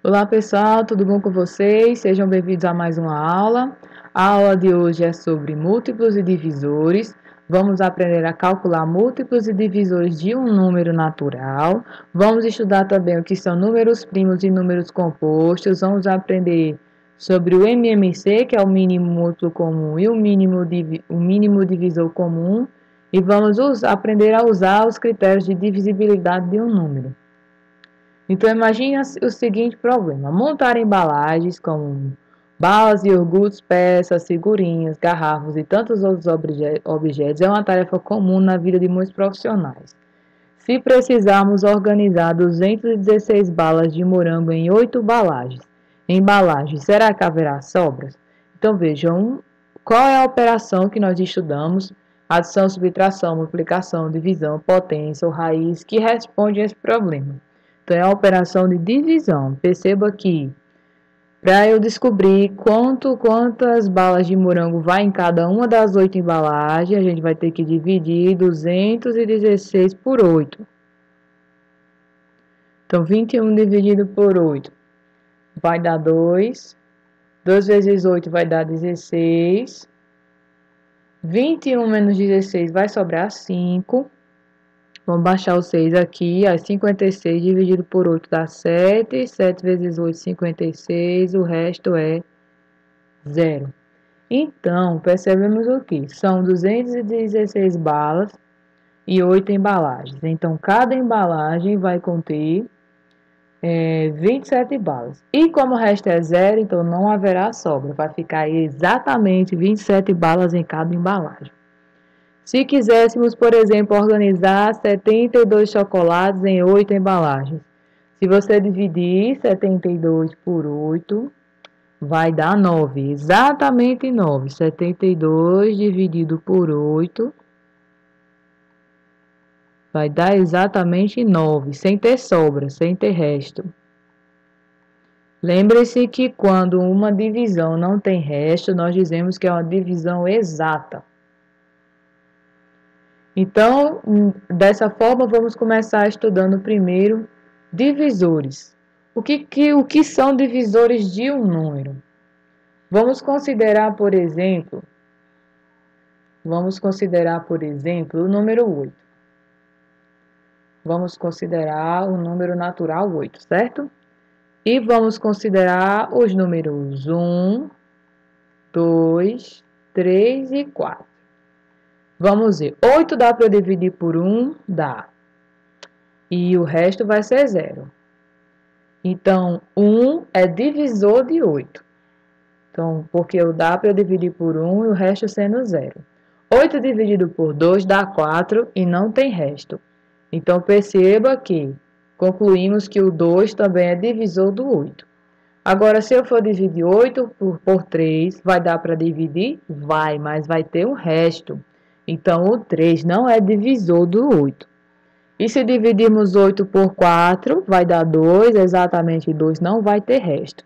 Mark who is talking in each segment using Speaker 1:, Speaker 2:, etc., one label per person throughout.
Speaker 1: Olá pessoal, tudo bom com vocês? Sejam bem-vindos a mais uma aula. A aula de hoje é sobre múltiplos e divisores. Vamos aprender a calcular múltiplos e divisores de um número natural. Vamos estudar também o que são números primos e números compostos. Vamos aprender sobre o MMC, que é o mínimo múltiplo comum, e o mínimo divisor comum. E vamos aprender a usar os critérios de divisibilidade de um número. Então, imagine o seguinte problema: montar embalagens como balas, iogurtes, peças, figurinhas, garrafas e tantos outros objetos é uma tarefa comum na vida de muitos profissionais. Se precisarmos organizar 216 balas de morango em 8 embalagens, será que haverá sobras? Então, vejam qual é a operação que nós estudamos: adição, subtração, multiplicação, divisão, potência ou raiz, que responde a esse problema. Então, é a operação de divisão. Perceba que, para eu descobrir quantas balas de morango vai em cada uma das 8 embalagens, a gente vai ter que dividir 216 por 8. Então, 21 dividido por 8 vai dar 2. 2 vezes 8 vai dar 16. 21 menos 16 vai sobrar 5. Vamos baixar o 6 aqui, aí 56 dividido por 8 dá 7, 7 vezes 8, 56, o resto é 0. Então, percebemos o que? São 216 balas e 8 embalagens. Então, cada embalagem vai conter 27 balas. E como o resto é 0, então não haverá sobra. Vai ficar exatamente 27 balas em cada embalagem. Se quiséssemos, por exemplo, organizar 72 chocolates em 8 embalagens. Se você dividir 72 por 8, vai dar 9. Exatamente 9. 72 dividido por 8 vai dar exatamente 9, sem ter sobra, sem ter resto. Lembre-se que quando uma divisão não tem resto, nós dizemos que é uma divisão exata. Então, dessa forma, vamos começar estudando primeiro divisores. O que são divisores de um número? Vamos considerar, por exemplo, o número 8. Vamos considerar o número natural 8, certo? E vamos considerar os números 1, 2, 3 e 4. Vamos ver, 8 dá para dividir por 1? Dá. E o resto vai ser 0. Então, 1 é divisor de 8. Então, porque dá para dividir por 1 e o resto sendo 0. 8 dividido por 2 dá 4 e não tem resto. Então, perceba que concluímos que o 2 também é divisor do 8. Agora, se eu for dividir 8 por 3, vai dar para dividir? Vai, mas vai ter um resto. Então, o 3 não é divisor do 8. E se dividirmos 8 por 4, vai dar 2, exatamente 2 não vai ter resto.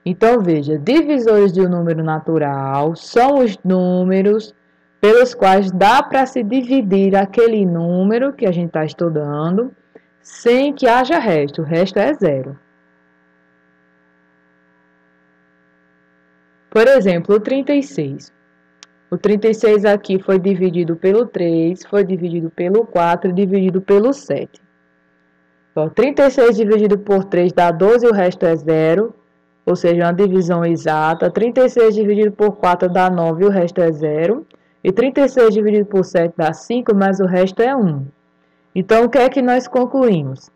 Speaker 1: Então, veja, divisores de um número natural são os números pelos quais dá para se dividir aquele número que a gente está estudando, sem que haja resto. O resto é 0. Por exemplo, o 36. O 36 aqui foi dividido pelo 3, foi dividido pelo 4 e dividido pelo 7. Então, 36 dividido por 3 dá 12 e o resto é 0, ou seja, uma divisão exata. 36 dividido por 4 dá 9 e o resto é 0. E 36 dividido por 7 dá 5, mas o resto é 1. Então, o que é que nós concluímos?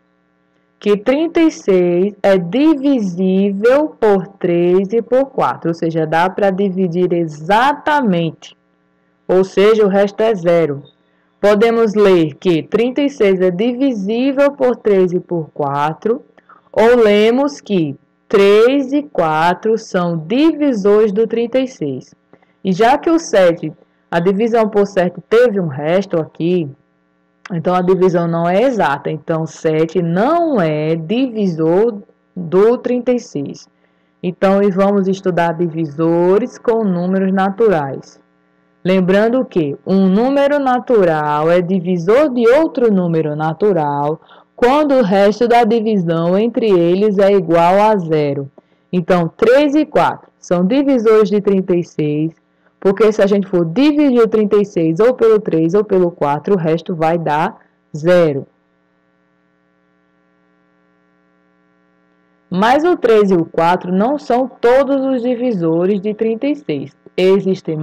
Speaker 1: Que 36 é divisível por 3 e por 4, ou seja, dá para dividir exatamente, ou seja, o resto é 0. Podemos ler que 36 é divisível por 3 e por 4, ou lemos que 3 e 4 são divisores do 36. E já que o 7, a divisão por 7 teve um resto aqui, então, a divisão não é exata. Então, 7 não é divisor do 36. Então, vamos estudar divisores com números naturais. Lembrando que um número natural é divisor de outro número natural quando o resto da divisão entre eles é igual a 0. Então, 3 e 4 são divisores de 36, porque se a gente for dividir o 36 ou pelo 3 ou pelo 4, o resto vai dar 0. Mas o 3 e o 4 não são todos os divisores de 36. Existem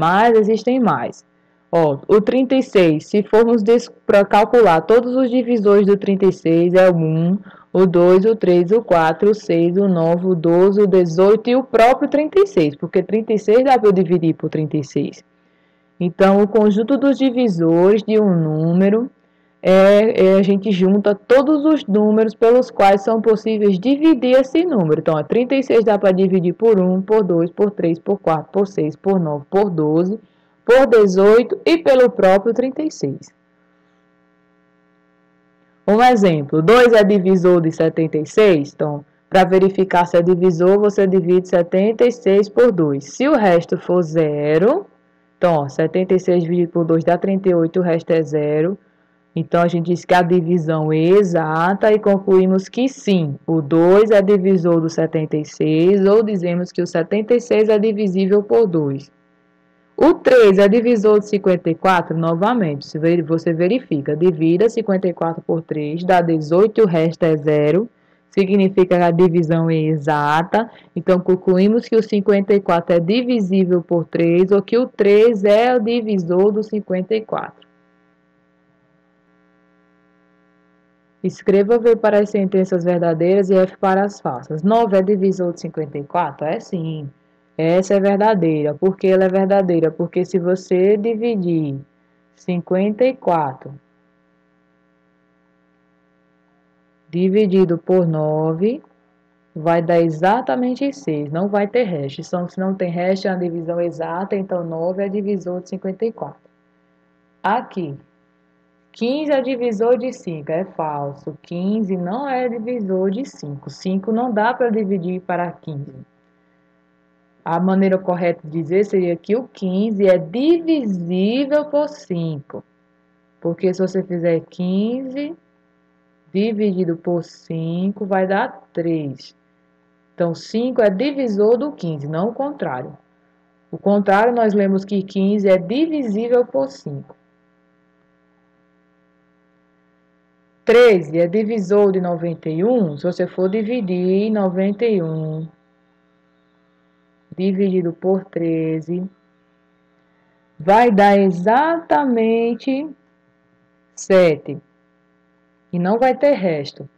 Speaker 1: mais. Ó, o 36, se formos para calcular todos os divisores do 36, é o 1, o 2, o 3, o 4, o 6, o 9, o 12, o 18 e o próprio 36, porque 36 dá para eu dividir por 36. Então, o conjunto dos divisores de um número a gente junta todos os números pelos quais são possíveis dividir esse número. Então, 36 dá para dividir por 1, por 2, por 3, por 4, por 6, por 9, por 12, por 18 e pelo próprio 36. Um exemplo, 2 é divisor de 76? Então, para verificar se é divisor, você divide 76 por 2. Se o resto for 0, então, 76 dividido por 2 dá 38, o resto é 0. Então, a gente diz que a divisão é exata e concluímos que sim, o 2 é divisor do 76, ou dizemos que o 76 é divisível por 2. O 3 é divisor de 54? Novamente, você verifica, divida 54 por 3, dá 18 e o resto é 0. Significa que a divisão é exata. Então, concluímos que o 54 é divisível por 3, ou que o 3 é o divisor do 54. Escreva V para as sentenças verdadeiras e F para as falsas. 9 é divisor de 54? É sim. Essa é verdadeira. Por que ela é verdadeira? Porque se você dividir 54 dividido por 9, vai dar exatamente 6. Não vai ter resto. Então, se não tem resto, é uma divisão exata. Então, 9 é divisor de 54. Aqui. 15 é divisor de 5, é falso. 15 não é divisor de 5. 5 não dá para dividir para 15. A maneira correta de dizer seria que o 15 é divisível por 5. Porque se você fizer 15 dividido por 5, vai dar 3. Então, 5 é divisor do 15, não o contrário. O contrário, nós lemos que 15 é divisível por 5. 13 é divisor de 91, se você for dividir 91 dividido por 13, vai dar exatamente 7. E não vai ter resto.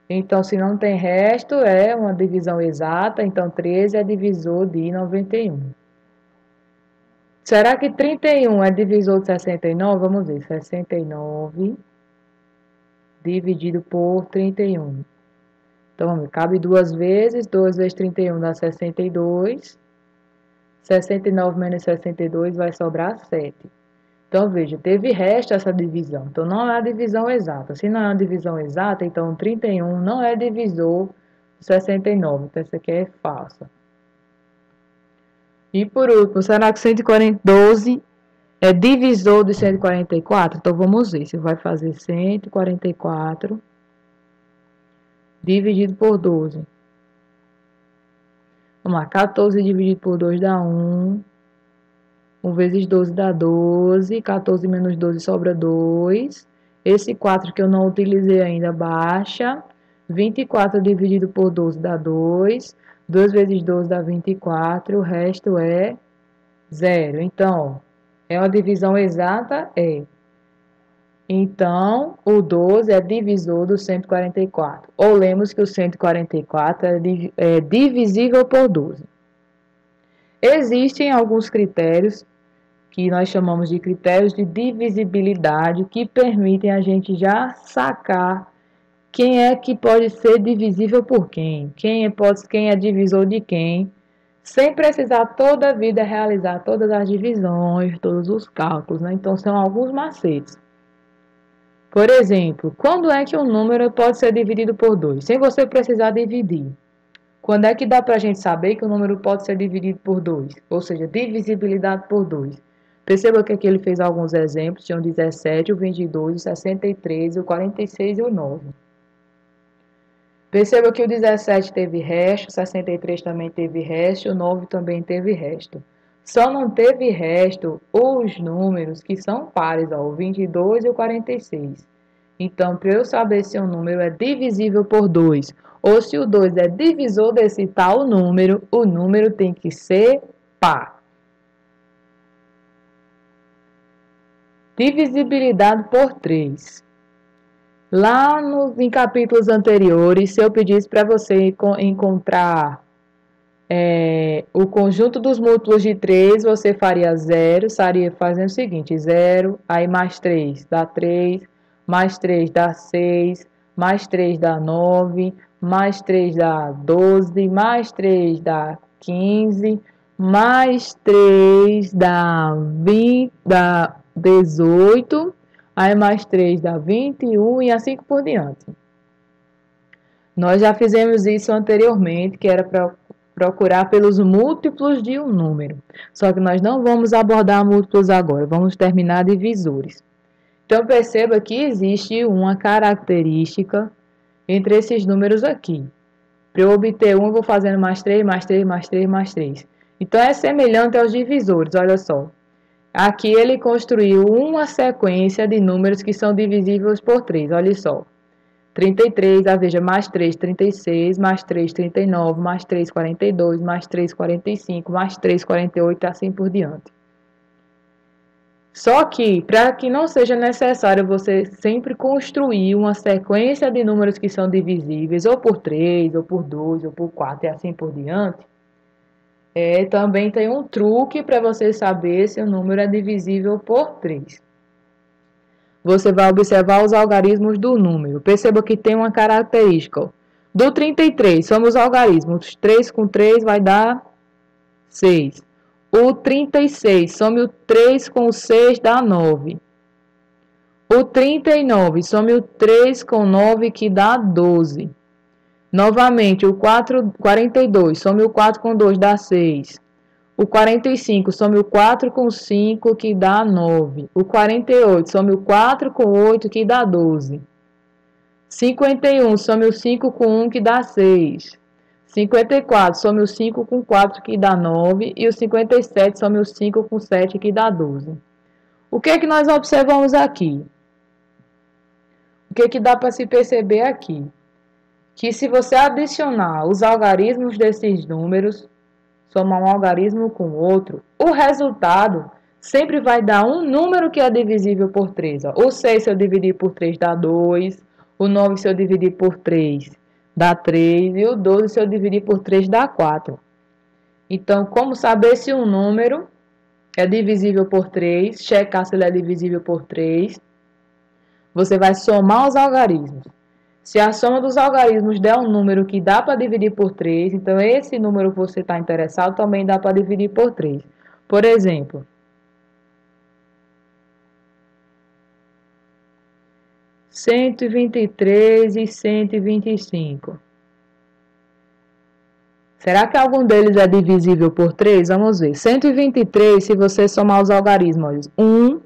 Speaker 1: Então, se não tem resto, é uma divisão exata, então 13 é divisor de 91. Será que 31 é divisor de 69? Vamos ver, 69 dividido por 31. Então, cabe 2 vezes, 2 vezes 31 dá 62. 69 menos 62 vai sobrar 7. Então, veja, teve resto essa divisão. Então, não é a divisão exata. Se não é a divisão exata, então 31 não é divisor de 69. Então, essa aqui é falsa. E por último, será que 112 é divisor de 144? Então, vamos ver. Você vai fazer 144 dividido por 12. Vamos lá, 14 dividido por 2 dá 1. 1 vezes 12 dá 12. 14 menos 12 sobra 2. Esse 4 que eu não utilizei ainda baixa. 24 dividido por 12 dá 2. 2 vezes 12 dá 24. O resto é 0. Então, é uma divisão exata? É. Então, o 12 é divisor do 144. Ou lemos que o 144 é divisível por 12. Existem alguns critérios que nós chamamos de critérios de divisibilidade que permitem a gente já sacar quem é que pode ser divisível por quem é divisor de quem, sem precisar toda a vida realizar todas as divisões, todos os cálculos, né? Então, são alguns macetes. Por exemplo, quando é que um número pode ser dividido por 2, sem você precisar dividir? Quando é que dá para a gente saber que o número pode ser dividido por 2? Ou seja, divisibilidade por 2. Perceba que aqui ele fez alguns exemplos, tinham 17, o 22, o 63, o 46 e o 9. Perceba que o 17 teve resto, o 63 também teve resto, o 9 também teve resto. Só não teve resto os números que são pares, ó, o 22 e o 46. Então, para eu saber se um número é divisível por 2 ou se o 2 é divisor desse tal número, o número tem que ser par. Divisibilidade por 3. Lá em capítulos anteriores, se eu pedisse para você encontrar o conjunto dos múltiplos de 3, você faria 0, estaria fazendo o seguinte, 0, aí mais 3 dá 3, mais 3 dá 6, mais 3 dá 9, mais 3 dá 12, mais 3 dá 15, mais 3 dá 20, dá 18, aí mais 3 dá 21 e assim por diante. Nós já fizemos isso anteriormente, que era para procurar pelos múltiplos de um número. Só que nós não vamos abordar múltiplos agora, vamos terminar divisores. Então, perceba que existe uma característica entre esses números aqui. Para eu obter um, eu vou fazendo mais 3, mais 3, mais 3, mais 3. Então, é semelhante aos divisores, olha só. Aqui ele construiu uma sequência de números que são divisíveis por 3, olha só. 33, veja, mais 3, 36, mais 3, 39, mais 3, 42, mais 3, 45, mais 3, 48 e assim por diante. Só que, para que não seja necessário você sempre construir uma sequência de números que são divisíveis, ou por 3, ou por 2, ou por 4 e assim por diante, também tem um truque para você saber se o número é divisível por 3. Você vai observar os algarismos do número. Perceba que tem uma característica. Ó. Do 33, somos algarismos. 3 com 3 vai dar 6. O 36, some o 3 com o 6 dá 9. O 39, some o 3 com 9 que dá 12. Novamente, o 42, some o 4 com 2 dá 6. O 45, some o 4 com 5, que dá 9. O 48, some o 4 com 8, que dá 12. 51, some o 5 com 1, que dá 6. 54, some o 5 com 4, que dá 9. E o 57, some o 5 com 7, que dá 12. O que é que nós observamos aqui? O que é que dá para se perceber aqui? Que se você adicionar os algarismos desses números, somar um algarismo com outro, o resultado sempre vai dar um número que é divisível por 3. Ó. O 6, se eu dividir por 3, dá 2. O 9, se eu dividir por 3, dá 3. E o 12, se eu dividir por 3, dá 4. Então, como saber se um número é divisível por 3? Checar se ele é divisível por 3. Você vai somar os algarismos. Se a soma dos algarismos der um número que dá para dividir por 3, então esse número que você está interessado também dá para dividir por 3. Por exemplo, 123 e 125. Será que algum deles é divisível por 3? Vamos ver. 123, se você somar os algarismos, 1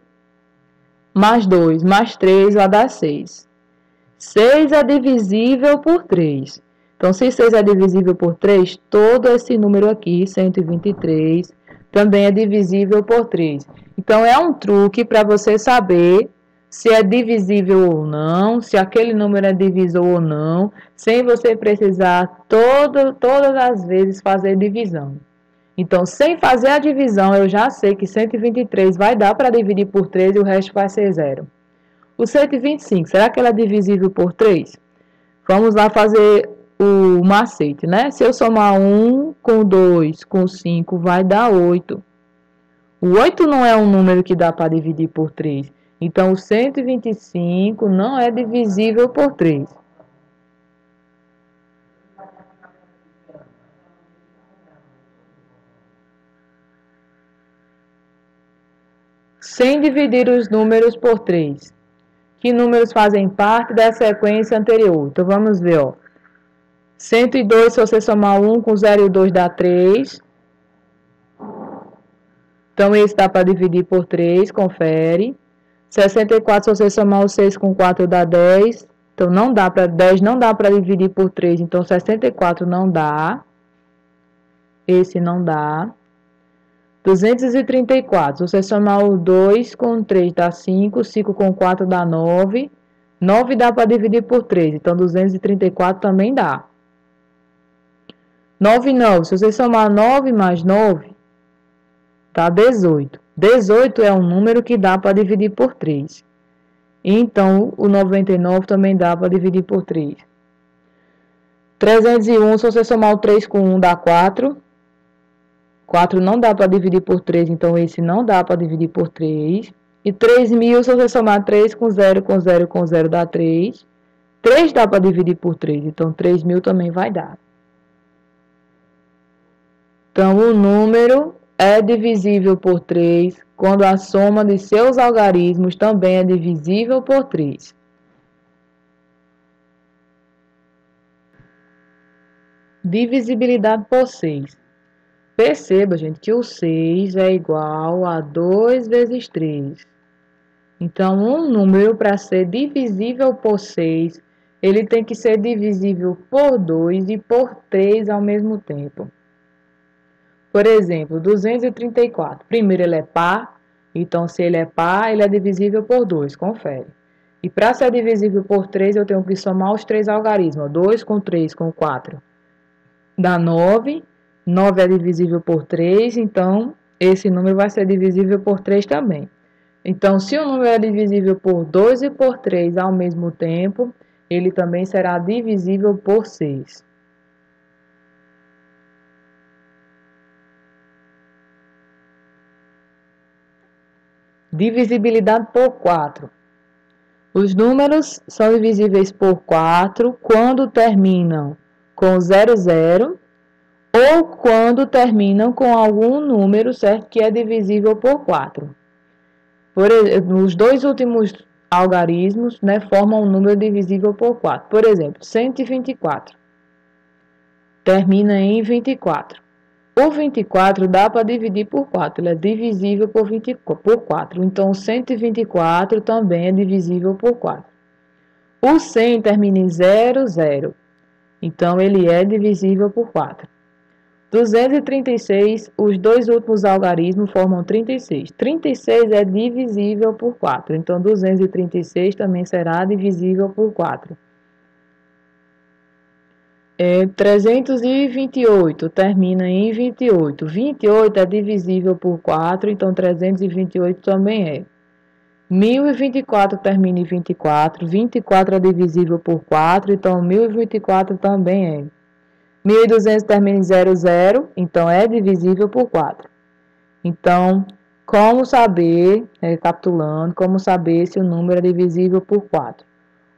Speaker 1: mais 2 mais 3 vai dar 6. 6 é divisível por 3. Então, se 6 é divisível por 3, todo esse número aqui, 123, também é divisível por 3. Então, é um truque para você saber se é divisível ou não, se aquele número é divisor ou não, sem você precisar todas as vezes fazer divisão. Então, sem fazer a divisão, eu já sei que 123 vai dar para dividir por 3 e o resto vai ser 0. O 125, será que ela é divisível por 3? Vamos lá fazer o macete, né? Se eu somar 1 com 2 com 5, vai dar 8. O 8 não é um número que dá para dividir por 3. Então, o 125 não é divisível por 3. Sem dividir os números por 3. Que números fazem parte da sequência anterior? Então, vamos ver, ó. 102, se você somar 1 com 0 e 2, dá 3. Então, esse dá para dividir por 3, confere. 64, se você somar o 6 com 4, dá 10. Então, não dá para 10, não dá para dividir por 3. Então, 64 não dá. Esse não dá. 234. Se você somar o 2 com 3 dá 5. 5 com 4 dá 9. 9 dá para dividir por 3. Então, 234 também dá. 9, 9. Se você somar 9 mais 9, dá 18. 18 é um número que dá para dividir por 3. Então, o 99 também dá para dividir por 3. 301, se você somar o 3 com 1, dá 4. 4 não dá para dividir por 3, então esse não dá para dividir por 3. E 3.000, se você somar 3 com 0, com 0, com 0, dá 3. 3 dá para dividir por 3, então 3.000 também vai dar. Então, o número é divisível por 3 quando a soma de seus algarismos também é divisível por 3. Divisibilidade por 6. Perceba, gente, que o 6 é igual a 2 vezes 3. Então, um número, para ser divisível por 6, ele tem que ser divisível por 2 e por 3 ao mesmo tempo. Por exemplo, 234. Primeiro, ele é par. Então, se ele é par, ele é divisível por 2. Confere. E para ser divisível por 3, eu tenho que somar os 3 algarismos. 2 com 3 com 4 dá 9. 9 é divisível por 3, então esse número vai ser divisível por 3 também. Então, se o número é divisível por 2 e por 3 ao mesmo tempo, ele também será divisível por 6. Divisibilidade por 4. Os números são divisíveis por 4 quando terminam com 00 ou quando terminam com algum número, certo, que é divisível por 4. Os dois últimos algarismos, né, formam um número divisível por 4. Por exemplo, 124 termina em 24. O 24 dá para dividir por 4, ele é divisível por 4. Então, 124 também é divisível por 4. O 100 termina em 00, então ele é divisível por 4. 236, os dois últimos algarismos formam 36. 36 é divisível por 4, então 236 também será divisível por 4. 328 termina em 28. 28 é divisível por 4, então 328 também é. 1024 termina em 24. 24 é divisível por 4, então 1024 também é. 1200 termina em 00, então é divisível por 4. Então, como saber, recapitulando, como saber se o número é divisível por 4?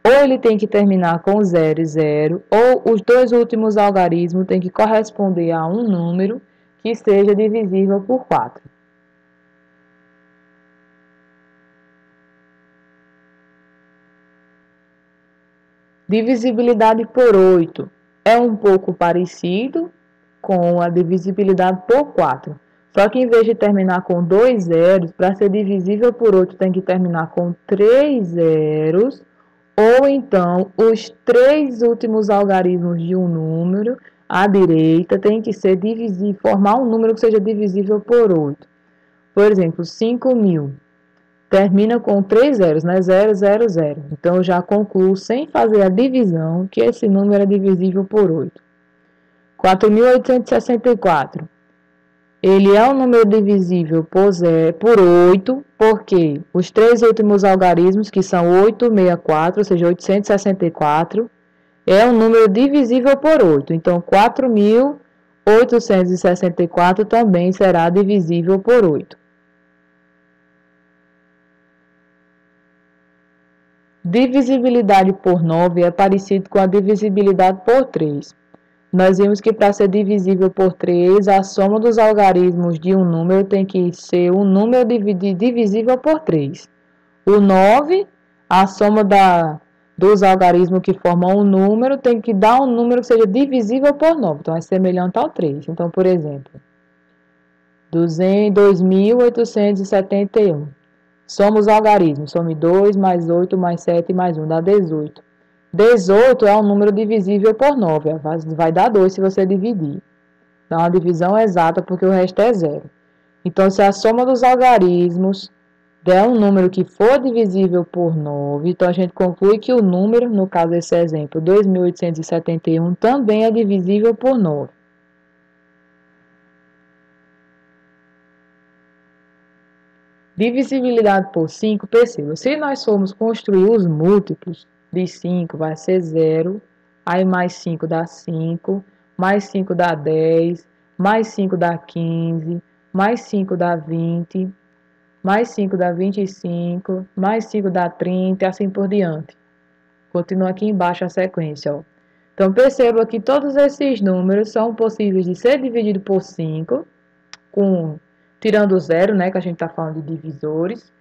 Speaker 1: Ou ele tem que terminar com 0 e 0, ou os dois últimos algarismos têm que corresponder a um número que seja divisível por 4. Divisibilidade por 8 é um pouco parecido com a divisibilidade por 4. Só que em vez de terminar com 2 zeros, para ser divisível por 8 tem que terminar com 3 zeros, ou então os 3 últimos algarismos de um número à direita tem que ser divisível, formar um número que seja divisível por 8. Por exemplo, 5.000 termina com 3 zeros, né? 0, 0, 0. Então, eu já concluo, sem fazer a divisão, que esse número é divisível por 8. 4.864. Ele é um número divisível por 8, porque os três últimos algarismos, que são 864, ou seja, 864, é um número divisível por 8. Então, 4.864 também será divisível por 8. Divisibilidade por 9 é parecido com a divisibilidade por 3. Nós vimos que para ser divisível por 3, a soma dos algarismos de um número tem que ser um número divisível por 3. O 9, a soma dos algarismos que formam um número tem que dar um número que seja divisível por 9. Então, é semelhante ao 3. Então, por exemplo, 2.871. Soma os algarismos. Some 2 mais 8 mais 7 mais 1 dá 18. 18 é um número divisível por 9, vai dar 2 se você dividir. Então, a divisão é exata porque o resto é zero. Então, se a soma dos algarismos der um número que for divisível por 9, então a gente conclui que o número, no caso desse exemplo, 2.871, também é divisível por 9. Divisibilidade por 5, perceba, se nós formos construir os múltiplos de 5, vai ser 0, aí mais 5 dá 5, mais 5 dá 10, mais 5 dá 15, mais 5 dá 20, mais 5 dá 25, mais 5 dá 30 e assim por diante. Continua aqui embaixo a sequência, ó. Então, perceba que todos esses números são possíveis de ser divididos por 5, tirando o zero, né, que a gente está falando de divisores.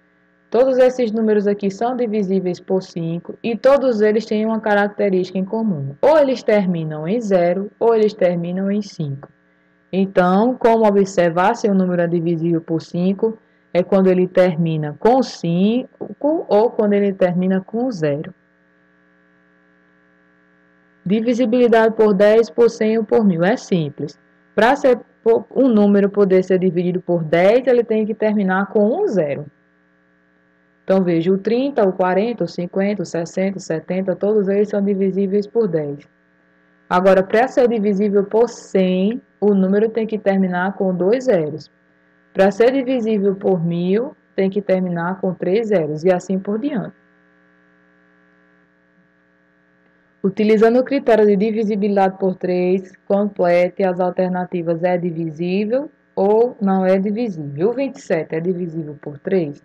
Speaker 1: Todos esses números aqui são divisíveis por 5 e todos eles têm uma característica em comum. Ou eles terminam em 0 ou eles terminam em 5. Então, como observar se o número é divisível por 5, é quando ele termina com 5 ou quando ele termina com 0. Divisibilidade por 10, por 100 ou por 1000. É simples. Para um número poder ser dividido por 10, ele tem que terminar com um zero. Então, veja, o 30, o 40, o 50, o 60, o 70, todos eles são divisíveis por 10. Agora, para ser divisível por 100, o número tem que terminar com 2 zeros. Para ser divisível por 1000, tem que terminar com 3 zeros, e assim por diante. Utilizando o critério de divisibilidade por 3, complete as alternativas é divisível ou não é divisível. O 27 é divisível por 3?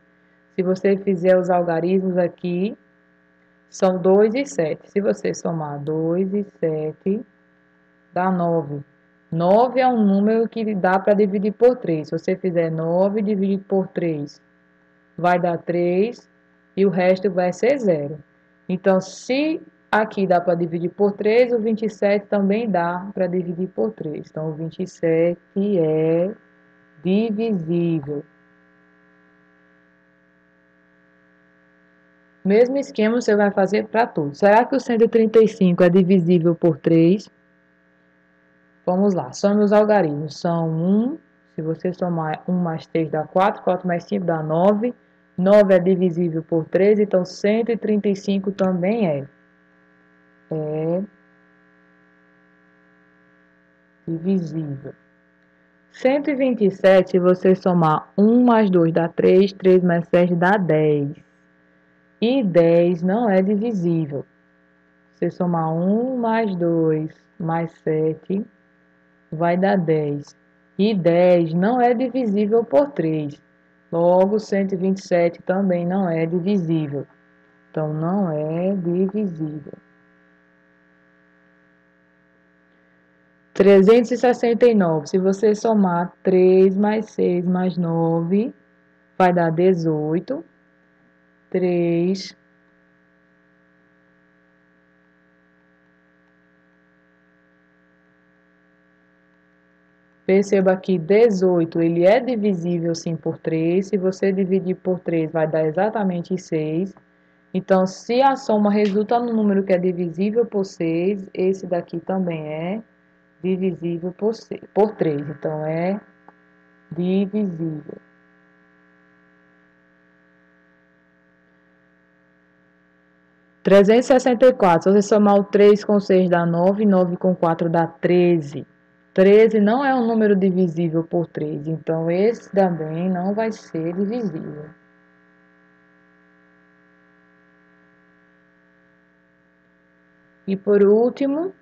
Speaker 1: Se você fizer os algarismos aqui, são 2 e 7. Se você somar 2 e 7, dá 9. 9 é um número que dá para dividir por 3. Se você fizer 9 dividido por 3, vai dar 3 e o resto vai ser 0. Então, se aqui dá para dividir por 3, o 27 também dá para dividir por 3. Então, o 27 é divisível. Mesmo esquema você vai fazer para tudo. Será que o 135 é divisível por 3? Vamos lá, some os algarismos. São 1, se você somar 1 mais 3 dá 4, 4 mais 5 dá 9. 9 é divisível por 3, então 135 também é divisível. 127, se você somar 1 mais 2 dá 3, 3 mais 7 dá 10. E 10 não é divisível. Se somar 1 mais 2 mais 7, vai dar 10. E 10 não é divisível por 3. Logo, 127 também não é divisível. Então, não é divisível. 369. Se você somar 3 mais 6 mais 9, vai dar 18. 3. Perceba que 18, ele é divisível sim por 3. Se você dividir por 3, vai dar exatamente 6. Então, se a soma resulta no número que é divisível por 6, esse daqui também é divisível por 3. Então, é divisível. 364. Se você somar o 3 com 6 dá 9, 9 com 4 dá 13. 13 não é um número divisível por 3, então esse também não vai ser divisível. E por último,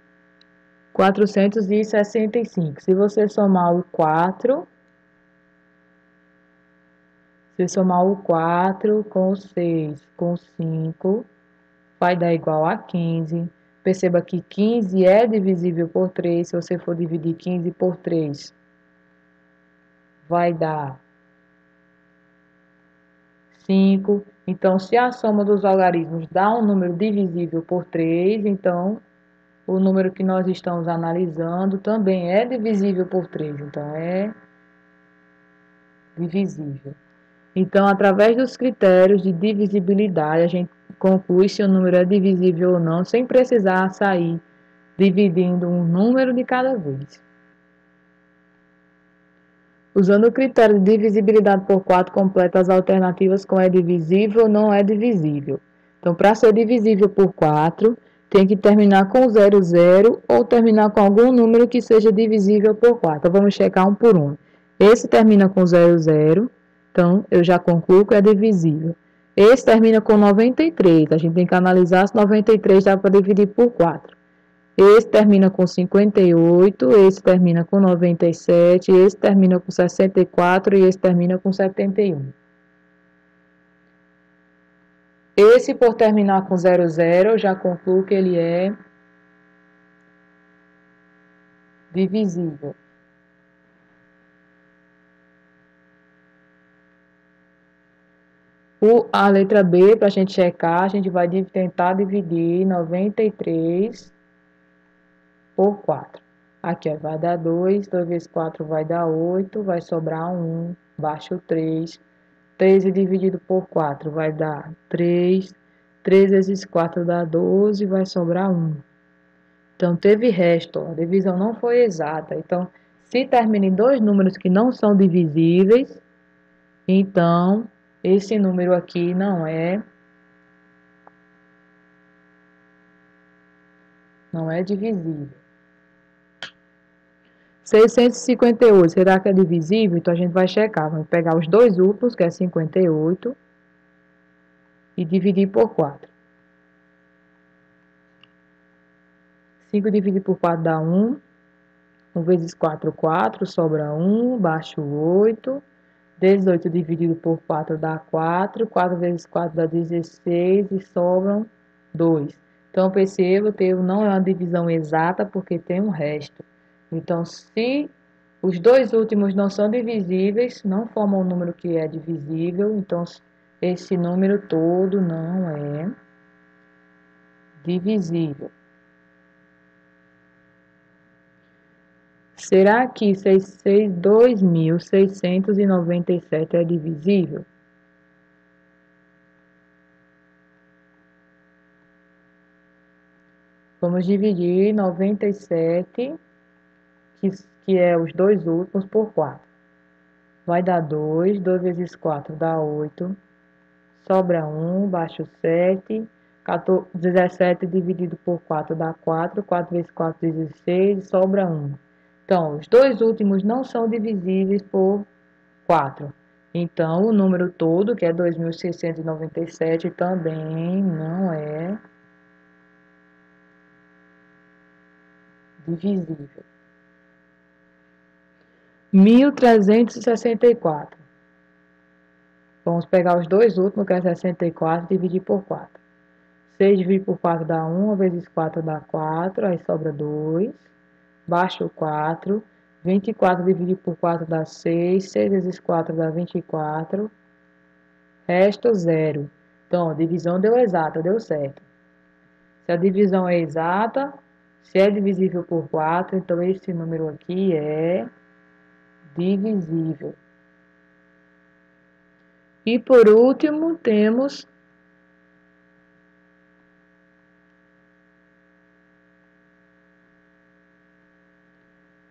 Speaker 1: 465. Se você somar o 4, com 6 com 5, vai dar igual a 15. Perceba que 15 é divisível por 3. Se você for dividir 15 por 3, vai dar 5. Então, se a soma dos algarismos dá um número divisível por 3, então o número que nós estamos analisando também é divisível por 3. Então, é divisível. Então, através dos critérios de divisibilidade, a gente conclui se o número é divisível ou não, sem precisar sair dividindo um número de cada vez. Usando o critério de divisibilidade por 4, completa as alternativas com é divisível ou não é divisível. Então, para ser divisível por 4, tem que terminar com 00 ou terminar com algum número que seja divisível por 4. Então, vamos checar um por um. Esse termina com 00, então eu já concluo que é divisível. Esse termina com 93, a gente tem que analisar se 93 dá para dividir por 4. Esse termina com 58, esse termina com 97, esse termina com 64 e esse termina com 71. Esse, por terminar com 00, eu já concluo que ele é divisível. A letra B, para a gente checar, a gente vai tentar dividir 93 por 4. Aqui, ó, vai dar 2, 2 vezes 4 vai dar 8, vai sobrar 1, baixo 3. 13 dividido por 4 vai dar 3. 3 vezes 4 dá 12, vai sobrar 1. Então, teve resto, ó, a divisão não foi exata. Então, se termina em dois números que não são divisíveis, então, esse número aqui não é divisível. 658, será que é divisível? Então, a gente vai checar. Vamos pegar os dois últimos, que é 58, e dividir por 4. 5 dividido por 4 dá 1. 1 vezes 4, 4, sobra 1, baixo 8. 18 dividido por 4 dá 4. 4 vezes 4 dá 16 e sobram 2. Então, perceba que não é uma divisão exata porque tem um resto. Então, se os dois últimos não são divisíveis, não formam um número que é divisível, então esse número todo não é divisível. Será que 2.697 é divisível? Vamos dividir 97, que é os dois últimos, por 4. Vai dar 2, 2 vezes 4 dá 8, sobra 1, baixo 7, 17 dividido por 4 dá 4, 4 vezes 4, 16, sobra 1. Então, os dois últimos não são divisíveis por 4. Então, o número todo, que é 2.697, também não é divisível. 1.364. Vamos pegar os dois últimos, que é 64, e dividir por 4. 6 dividido por 4 dá 1, vezes 4 dá 4, aí sobra 2. Baixo 4. 24 dividido por 4 dá 6. 6 vezes 4 dá 24. Resto 0. Então, a divisão deu exata, deu certo. Se a divisão é exata, se é divisível por 4, então esse número aqui é divisível. E por último, temos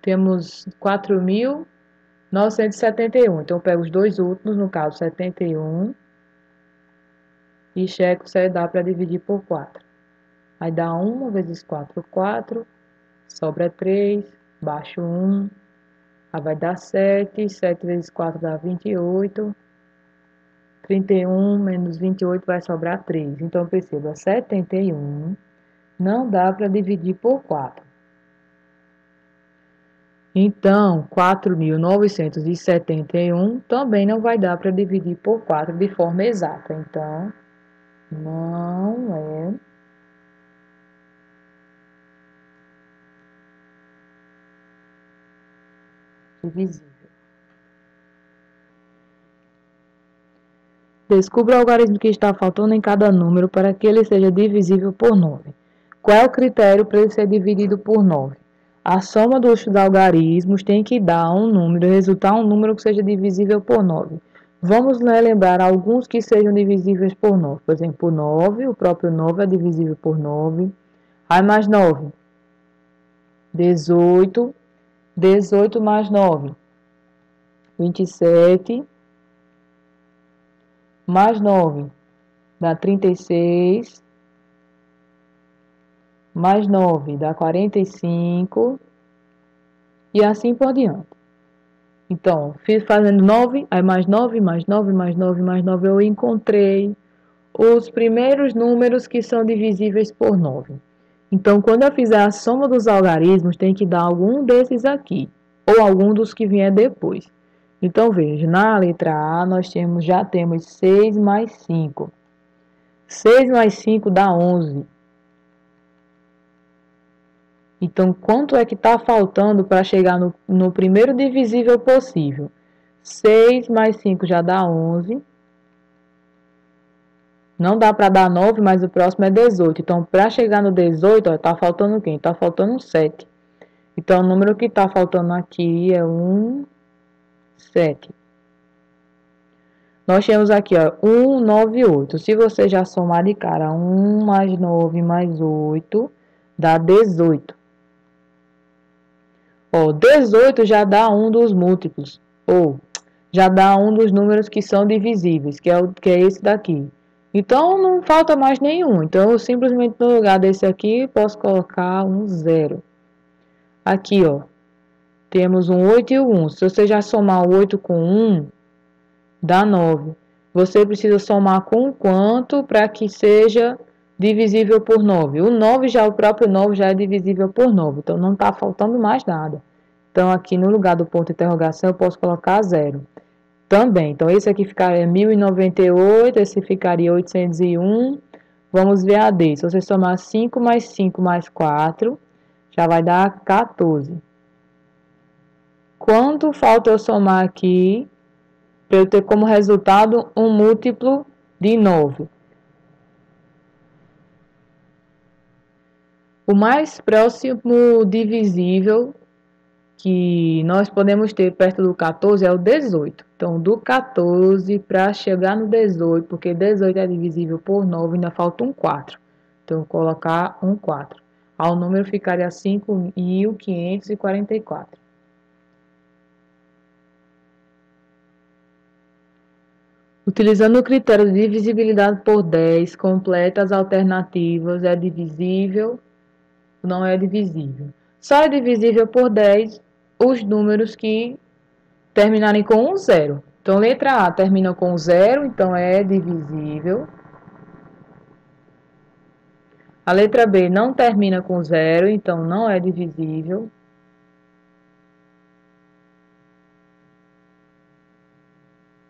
Speaker 1: temos 4.971. Então, eu pego os dois últimos, no caso 71, e checo se dá para dividir por 4. Aí dá 1 vezes 4, 4, sobra 3, baixo 1, aí vai dar 7, 7 vezes 4 dá 28, 31 menos 28 vai sobrar 3. Então, perceba, 71 não dá para dividir por 4. Então, 4.971 também não vai dar para dividir por 4 de forma exata. Então, não é divisível. Descubra o algarismo que está faltando em cada número para que ele seja divisível por 9. Qual é o critério para ele ser dividido por 9? A soma dos algarismos tem que dar um número, resultar um número que seja divisível por 9. Vamos, né, lembrar alguns que sejam divisíveis por 9. Por exemplo, 9, o próprio 9 é divisível por 9. Aí mais 9, 18. 18 mais 9, 27. Mais 9 dá 36. Mais 9 dá 45. E assim por diante. Então, fiz fazendo 9, aí mais 9, mais 9, mais 9, mais 9, eu encontrei os primeiros números que são divisíveis por 9. Então, quando eu fizer a soma dos algarismos, tem que dar algum desses aqui, ou algum dos que vier depois. Então, veja, na letra A, nós já temos 6 mais 5. 6 mais 5 dá 11. Então, quanto é que está faltando para chegar no primeiro divisível possível? 6 mais 5 já dá 11. Não dá para dar 9, mas o próximo é 18. Então, para chegar no 18, está faltando quem? Está faltando 7. Então, o número que está faltando aqui é 7. Nós temos aqui, ó, 1, 9 e 8. Se você já somar de cara 1 mais 9 mais 8, dá 18. Ó, 18 já dá um dos múltiplos, ou já dá um dos números que são divisíveis, que é esse daqui. Então, não falta mais nenhum. Então, eu simplesmente no lugar desse aqui, posso colocar um 0. Aqui, ó, temos um 8 e um 1. Se você já somar o 8 com 1, dá 9. Você precisa somar com quanto para que seja divisível por 9? O próprio 9 já é divisível por 9, então não está faltando mais nada. Então, aqui no lugar do ponto de interrogação, eu posso colocar 0. Também, então esse aqui ficaria 1098, esse ficaria 801. Vamos ver a D. Se você somar 5 mais 5 mais 4, já vai dar 14. Quanto falta eu somar aqui para eu ter como resultado um múltiplo de 9? O mais próximo divisível que nós podemos ter perto do 14 é o 18. Então, do 14 para chegar no 18, porque 18 é divisível por 9, ainda falta um 4. Então, vou colocar um 4. Aí o número ficaria 5.544. Utilizando o critério de divisibilidade por 10, completa as alternativas, é divisível, não é divisível. Só é divisível por 10 os números que terminarem com um 0. Então, letra A termina com 0, então é divisível. A letra B não termina com 0, então não é divisível.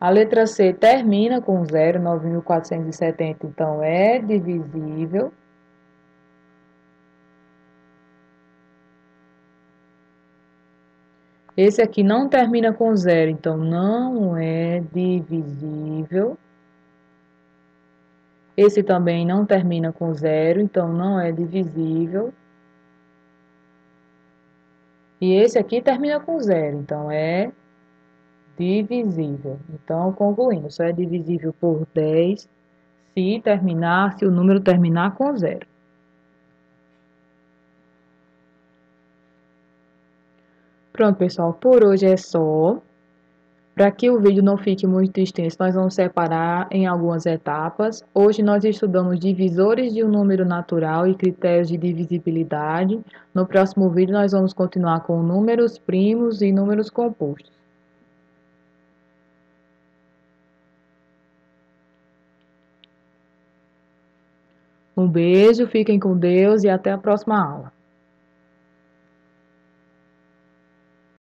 Speaker 1: A letra C termina com 0, 9.470, então é divisível. Esse aqui não termina com 0, então não é divisível. Esse também não termina com 0, então não é divisível. E esse aqui termina com 0, então é divisível. Então, concluindo, só é divisível por 10 se o número terminar com 0. Pronto, pessoal, por hoje é só. Para que o vídeo não fique muito extenso, nós vamos separar em algumas etapas. Hoje nós estudamos divisores de um número natural e critérios de divisibilidade. No próximo vídeo nós vamos continuar com números primos e números compostos. Um beijo, fiquem com Deus e até a próxima aula.